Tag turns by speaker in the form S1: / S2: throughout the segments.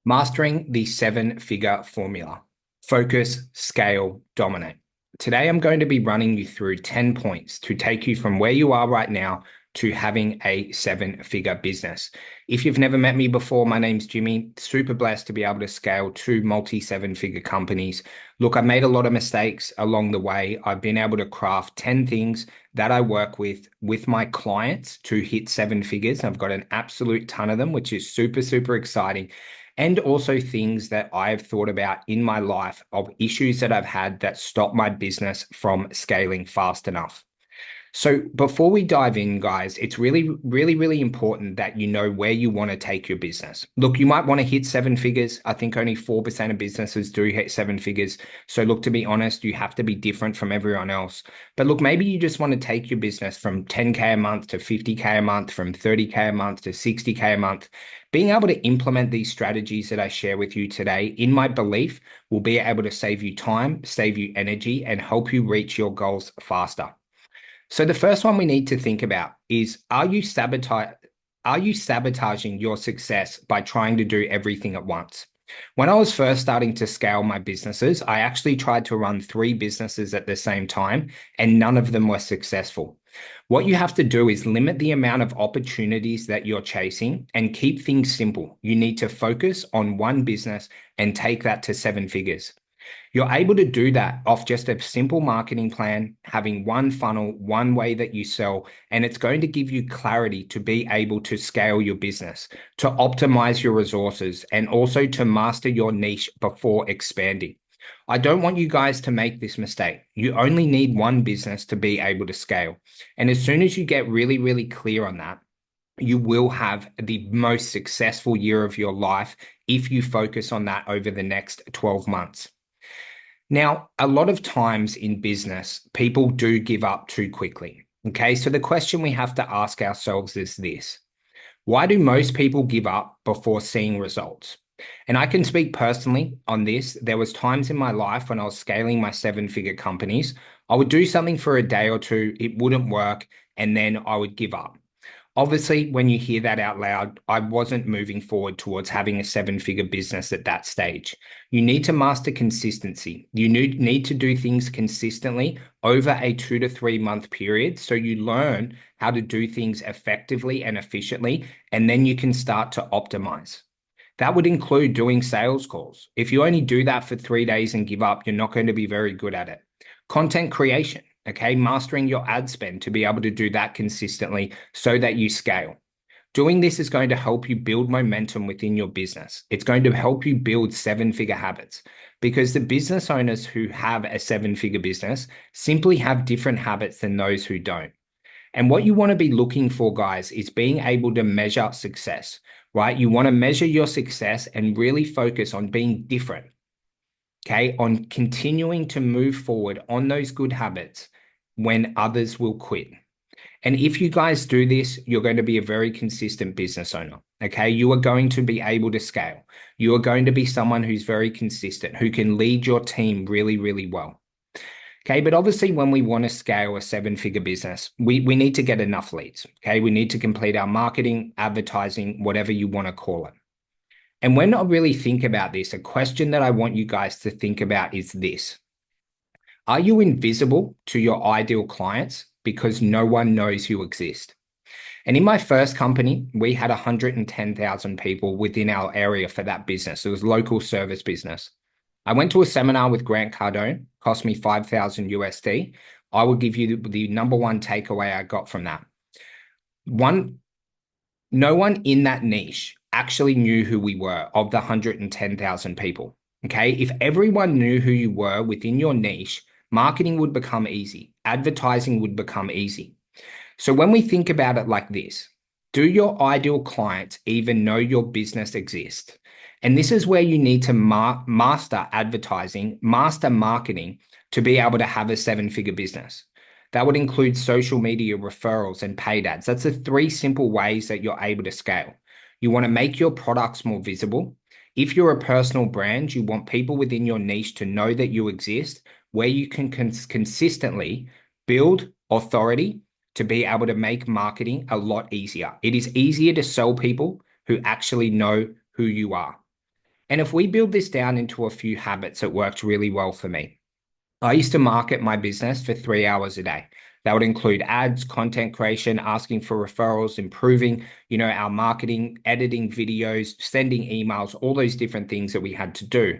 S1: Mastering the seven-figure formula. Focus, scale, dominate. Today, I'm going to be running you through 10 points to take you from where you are right now to having a seven-figure business. If you've never met me before, my name's Jimmy. Super blessed to be able to scale two multi-seven-figure companies. Look, I've made a lot of mistakes along the way. I've been able to craft 10 things that I work with my clients to hit seven figures. I've got an absolute ton of them, which is super, super exciting, and also things that I've thought about in my life of issues that I've had that stop my business from scaling fast enough. So before we dive in, guys, it's really, really, really important that you know where you want to take your business. Look, you might want to hit seven figures. I think only 4% of businesses do hit seven figures. So look, to be honest, you have to be different from everyone else. But look, maybe you just want to take your business from 10K a month to 50K a month, from 30K a month to 60K a month. Being able to implement these strategies that I share with you today, in my belief, will be able to save you time, save you energy, and help you reach your goals faster. So the first one we need to think about is, are you sabotaging your success by trying to do everything at once? When I was first starting to scale my businesses, I actually tried to run three businesses at the same time, and none of them were successful. What you have to do is limit the amount of opportunities that you're chasing and keep things simple. You need to focus on one business and take that to seven figures. You're able to do that off just a simple marketing plan, having one funnel, one way that you sell, and it's going to give you clarity to be able to scale your business, to optimize your resources, and also to master your niche before expanding. I don't want you guys to make this mistake. You only need one business to be able to scale. And as soon as you get really, really clear on that, you will have the most successful year of your life if you focus on that over the next 12 months. Now, a lot of times in business, people do give up too quickly. Okay, so the question we have to ask ourselves is this: why do most people give up before seeing results? And I can speak personally on this. There was times in my life when I was scaling my seven-figure companies, I would do something for a day or two, it wouldn't work, and then I would give up. Obviously, when you hear that out loud, I wasn't moving forward towards having a seven-figure business at that stage. You need to master consistency. You need to do things consistently over a 2 to 3 month period so you learn how to do things effectively and efficiently, and then you can start to optimize. That would include doing sales calls. If you only do that for 3 days and give up, you're not going to be very good at it. Content creation, okay? Mastering your ad spend to be able to do that consistently so that you scale. Doing this is going to help you build momentum within your business. It's going to help you build seven-figure habits, because the business owners who have a seven-figure business simply have different habits than those who don't. And what you want to be looking for, guys, is being able to measure success, right? You want to measure your success and really focus on being different, okay? On continuing to move forward on those good habits when others will quit. And if you guys do this, you're going to be a very consistent business owner, okay? You are going to be able to scale. You are going to be someone who's very consistent, who can lead your team really, really well. Okay, but obviously when we want to scale a seven-figure business, we need to get enough leads. Okay, we need to complete our marketing, advertising, whatever you want to call it. And when I really think about this, a question that I want you guys to think about is this: are you invisible to your ideal clients because no one knows you exist? And in my first company, we had 110,000 people within our area for that business. It was local service business. I went to a seminar with Grant Cardone, cost me 5,000 USD. I will give you the number one takeaway I got from that. One, no one in that niche actually knew who we were of the 110,000 people. Okay. If everyone knew who you were within your niche, marketing would become easy. Advertising would become easy. So when we think about it like this, do your ideal clients even know your business exists? And this is where you need to master advertising, master marketing to be able to have a seven-figure business. That would include social media referrals and paid ads. That's the three simple ways that you're able to scale. You want to make your products more visible. If you're a personal brand, you want people within your niche to know that you exist, where you can consistently build authority to be able to make marketing a lot easier. It is easier to sell people who actually know who you are. And if we build this down into a few habits, it worked really well for me. I used to market my business for 3 hours a day. That would include ads, content creation, asking for referrals, improving, our marketing, editing videos, sending emails, all those different things that we had to do.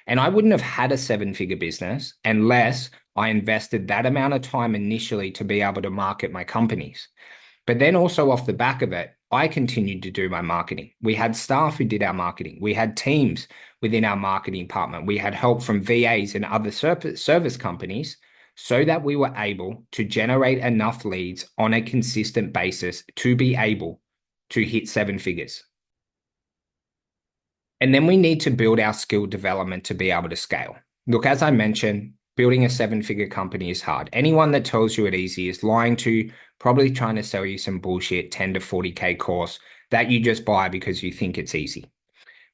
S1: And I wouldn't have had a seven-figure business unless I invested that amount of time initially to be able to market my companies. But then also off the back of it, I continued to do my marketing. We had staff who did our marketing. We had teams within our marketing department. We had help from VAs and other service companies so that we were able to generate enough leads on a consistent basis to be able to hit seven figures. And then we need to build our skill development to be able to scale. Look, as I mentioned, building a seven-figure company is hard. Anyone that tells you it easy is lying to you, probably trying to sell you some bullshit 10 to 40K course that you just buy because you think it's easy.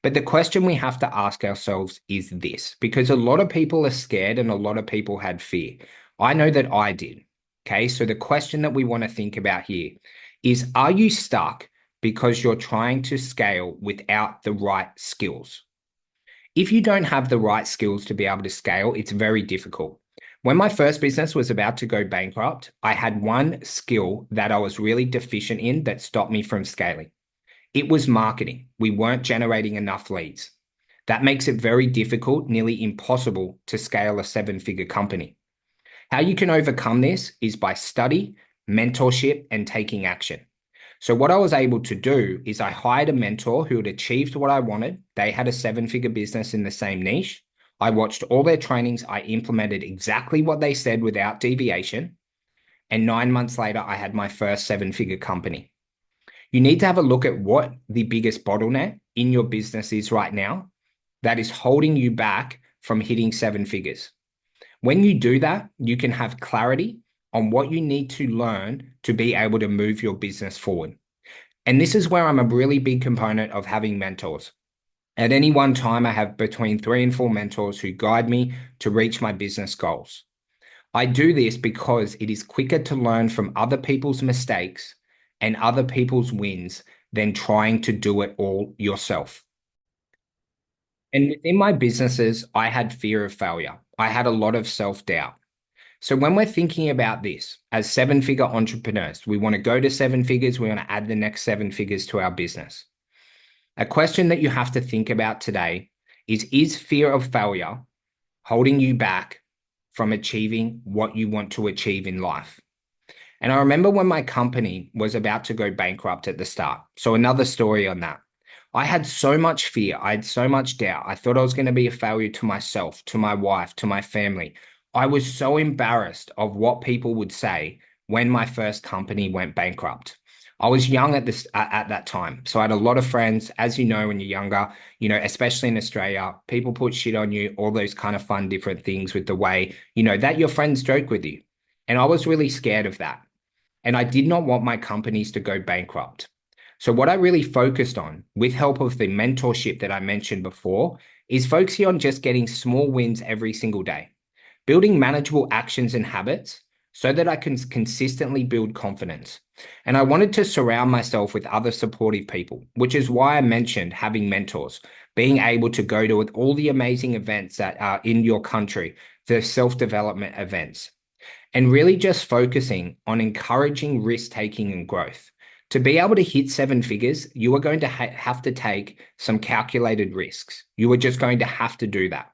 S1: But the question we have to ask ourselves is this, because a lot of people are scared and a lot of people had fear. I know that I did. Okay, so the question that we want to think about here is, are you stuck because you're trying to scale without the right skills? If you don't have the right skills to be able to scale, it's very difficult. When my first business was about to go bankrupt, I had one skill that I was really deficient in that stopped me from scaling. It was marketing. We weren't generating enough leads. That makes it very difficult, nearly impossible to scale a seven-figure company. How you can overcome this is by study, mentorship, and taking action. So what I was able to do is I hired a mentor who had achieved what I wanted. They had a seven-figure business in the same niche. I watched all their trainings. I implemented exactly what they said without deviation. And 9 months later, I had my first seven-figure company. You need to have a look at what the biggest bottleneck in your business is right now that is holding you back from hitting seven figures. When you do that, you can have clarity on what you need to learn to be able to move your business forward. And this is where I'm a really big component of having mentors. At any one time, I have between 3 and 4 mentors who guide me to reach my business goals. I do this because it is quicker to learn from other people's mistakes and other people's wins than trying to do it all yourself. And within my businesses, I had fear of failure. I had a lot of self-doubt. So when we're thinking about this as seven-figure entrepreneurs, we want to go to seven figures, we want to add the next seven figures to our business. A question that you have to think about today is fear of failure holding you back from achieving what you want to achieve in life? And I remember when my company was about to go bankrupt at the start. So another story on that. I had so much fear. I had so much doubt. I thought I was going to be a failure to myself, to my wife, to my family. I was so embarrassed of what people would say when my first company went bankrupt. I was young at that time. So I had a lot of friends. As you know, when you're younger, especially in Australia, people put shit on you, all those kind of fun, different things with the way, that your friends joke with you. And I was really scared of that. And I did not want my companies to go bankrupt. So what I really focused on, with help of the mentorship that I mentioned before, is focusing on just getting small wins every single day, building manageable actions and habits so that I can consistently build confidence. And I wanted to surround myself with other supportive people, which is why I mentioned having mentors, being able to go to all the amazing events that are in your country, the self-development events, and really just focusing on encouraging risk-taking and growth. To be able to hit seven figures, you are going to have to take some calculated risks. You are just going to have to do that.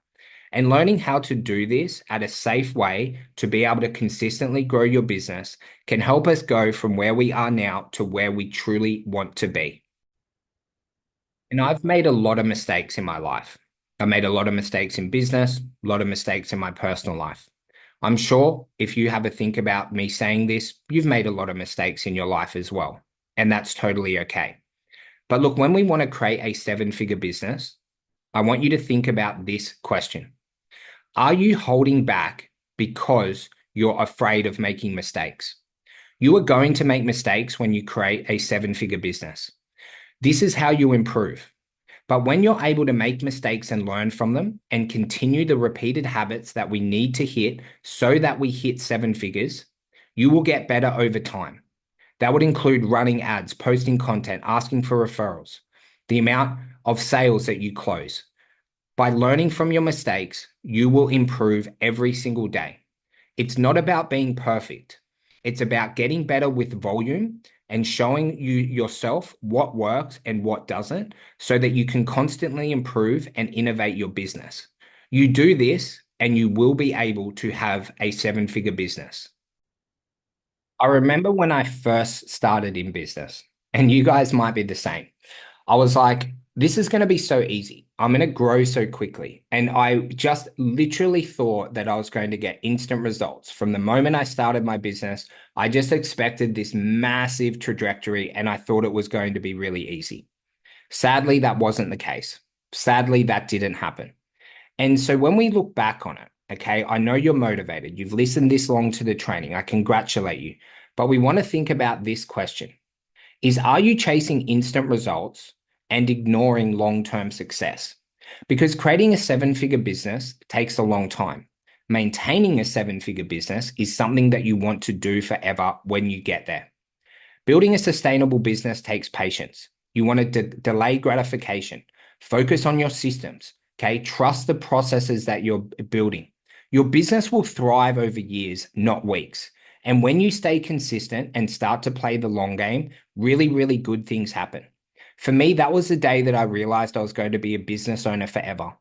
S1: And learning how to do this at a safe way to be able to consistently grow your business can help us go from where we are now to where we truly want to be. And I've made a lot of mistakes in my life. I made a lot of mistakes in business, a lot of mistakes in my personal life. I'm sure if you have a think about me saying this, you've made a lot of mistakes in your life as well. And that's totally okay. But look, when we want to create a seven-figure business, I want you to think about this question. Are you holding back because you're afraid of making mistakes? You are going to make mistakes when you create a seven-figure business. This is how you improve. But when you're able to make mistakes and learn from them and continue the repeated habits that we need to hit so that we hit seven figures, you will get better over time. That would include running ads, posting content, asking for referrals, the amount of sales that you close, By learning from your mistakes, you will improve every single day. It's not about being perfect. It's about getting better with volume and showing you yourself what works and what doesn't so that you can constantly improve and innovate your business. You do this and you will be able to have a seven-figure business. I remember when I first started in business, and you guys might be the same. I was like, this is going to be so easy. I'm going to grow so quickly. And I just literally thought that I was going to get instant results. From the moment I started my business, I just expected this massive trajectory and I thought it was going to be really easy. Sadly, that wasn't the case. Sadly, that didn't happen. And so when we look back on it, okay, I know you're motivated. You've listened this long to the training. I congratulate you. But we want to think about this question is, are you chasing instant results and ignoring long-term success? Because creating a seven-figure business takes a long time. Maintaining a seven-figure business is something that you want to do forever when you get there. Building a sustainable business takes patience. You want to delay gratification. Focus on your systems. Okay. Trust the processes that you're building. Your business will thrive over years, not weeks. And when you stay consistent and start to play the long game, really, really good things happen. For me, that was the day that I realized I was going to be a business owner forever.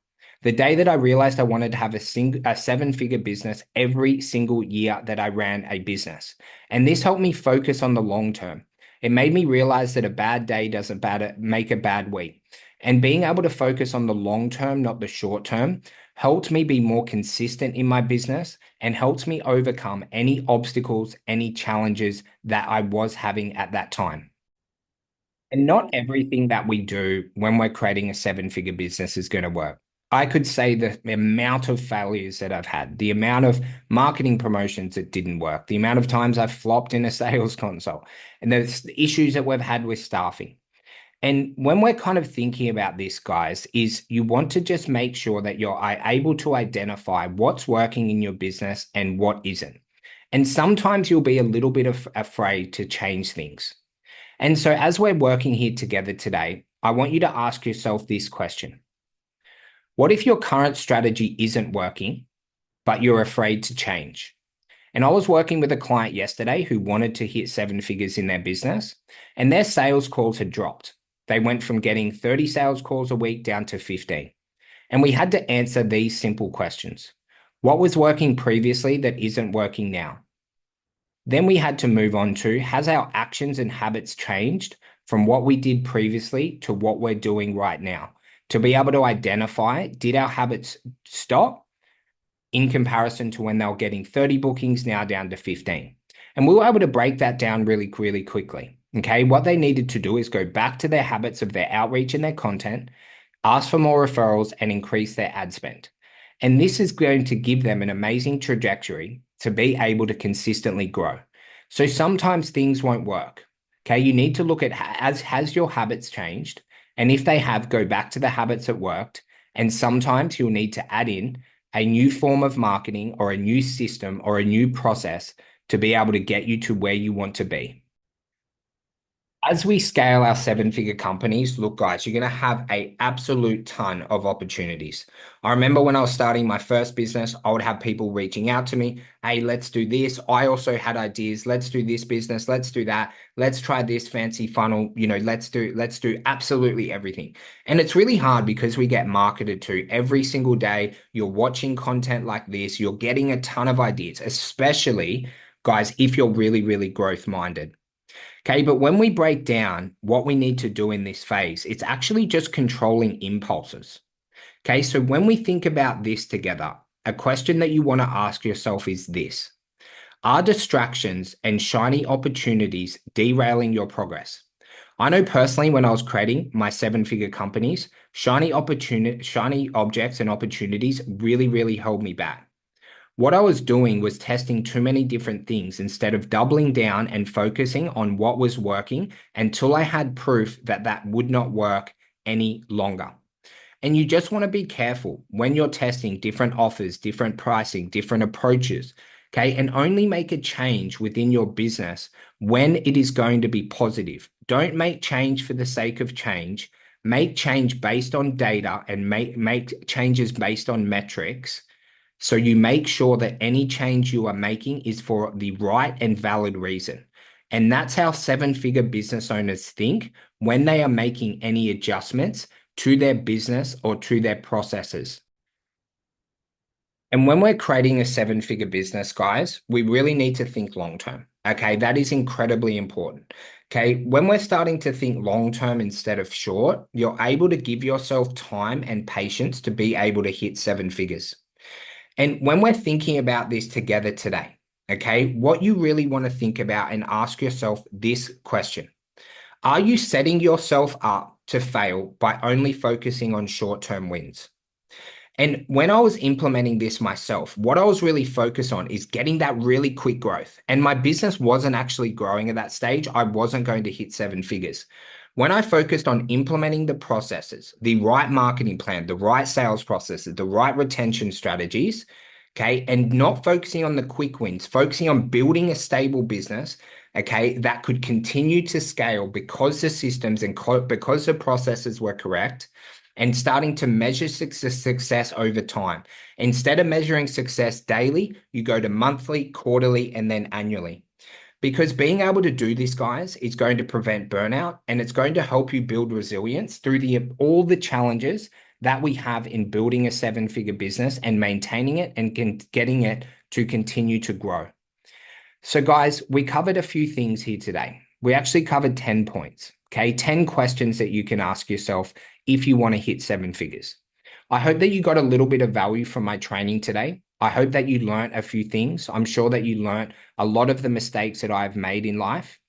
S1: The day that I realized I wanted to have a seven-figure business every single year that I ran a business. And this helped me focus on the long term. It made me realize that a bad day doesn't make a bad week. And being able to focus on the long term, not the short term, helped me be more consistent in my business and helped me overcome any obstacles, any challenges that I was having at that time. And not everything that we do when we're creating a seven-figure business is going to work. I could say the amount of failures that I've had, the amount of marketing promotions that didn't work, the amount of times I've flopped in a sales consult, and the issues that we've had with staffing. And when we're kind of thinking about this, guys, is you want to just make sure that you're able to identify what's working in your business and what isn't. And sometimes you'll be a little bit afraid to change things. And so, as we're working here together today, I want you to ask yourself this question. What if your current strategy isn't working, but you're afraid to change? And I was working with a client yesterday who wanted to hit seven figures in their business, and their sales calls had dropped. They went from getting 30 sales calls a week down to 15. And we had to answer these simple questions. What was working previously that isn't working now? Then we had to move on to, has our actions and habits changed from what we did previously to what we're doing right now? To be able to identify, did our habits stop in comparison to when they were getting 30 bookings now down to 15? And we were able to break that down really, really quickly. Okay. What they needed to do is go back to their habits of their outreach and their content, ask for more referrals, and increase their ad spend. And this is going to give them an amazing trajectory to be able to consistently grow. So sometimes things won't work. Okay. You need to look at has your habits changed? And if they have, go back to the habits that worked. And sometimes you'll need to add in a new form of marketing or a new system or a new process to be able to get you to where you want to be. As we scale our seven-figure companies, look, guys, you're going to have an absolute ton of opportunities. I remember when I was starting my first business, I would have people reaching out to me. Hey, let's do this. I also had ideas. Let's do this business. Let's do that. Let's try this fancy funnel. Let's do absolutely everything. And it's really hard because we get marketed to every single day. You're watching content like this. You're getting a ton of ideas, especially, guys, if you're really, really growth minded. Okay, but when we break down what we need to do in this phase, it's actually just controlling impulses. Okay, so when we think about this together, a question that you want to ask yourself is this. Are distractions and shiny opportunities derailing your progress? I know personally when I was creating my seven-figure companies, shiny objects and opportunities really, really held me back. What I was doing was testing too many different things instead of doubling down and focusing on what was working until I had proof that that would not work any longer. And you just want to be careful when you're testing different offers, different pricing, different approaches, okay? And only make a change within your business when it is going to be positive. Don't make change for the sake of change. make change based on data and make changes based on metrics. So you make sure that any change you are making is for the right and valid reason. And that's how seven-figure business owners think when they are making any adjustments to their business or to their processes. And when we're creating a seven-figure business, guys, we really need to think long term. Okay, that is incredibly important. Okay, when we're starting to think long term instead of short, you're able to give yourself time and patience to be able to hit seven figures. And when we're thinking about this together today, okay, what you really want to think about and ask yourself this question: are you setting yourself up to fail by only focusing on short-term wins? And when I was implementing this myself, what I was really focused on is getting that really quick growth. And my business wasn't actually growing at that stage. I wasn't going to hit seven figures. When I focused on implementing the processes, the right marketing plan, the right sales processes, the right retention strategies, okay, and not focusing on the quick wins, focusing on building a stable business, okay, that could continue to scale because the systems and because the processes were correct, and starting to measure success over time. Instead of measuring success daily, you go to monthly, quarterly, and then annually. Because being able to do this, guys, is going to prevent burnout and it's going to help you build resilience through all the challenges that we have in building a seven-figure business and maintaining it and getting it to continue to grow. So, guys, we covered a few things here today. We actually covered 10 points, okay? 10 questions that you can ask yourself if you want to hit seven figures. I hope that you got a little bit of value from my training today. I hope that you learned a few things. I'm sure that you learned a lot of the mistakes that I've made in life.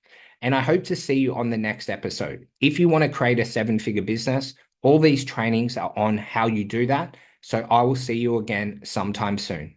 S1: And I hope to see you on the next episode. If you want to create a seven-figure business, all these trainings are on how you do that. So I will see you again sometime soon.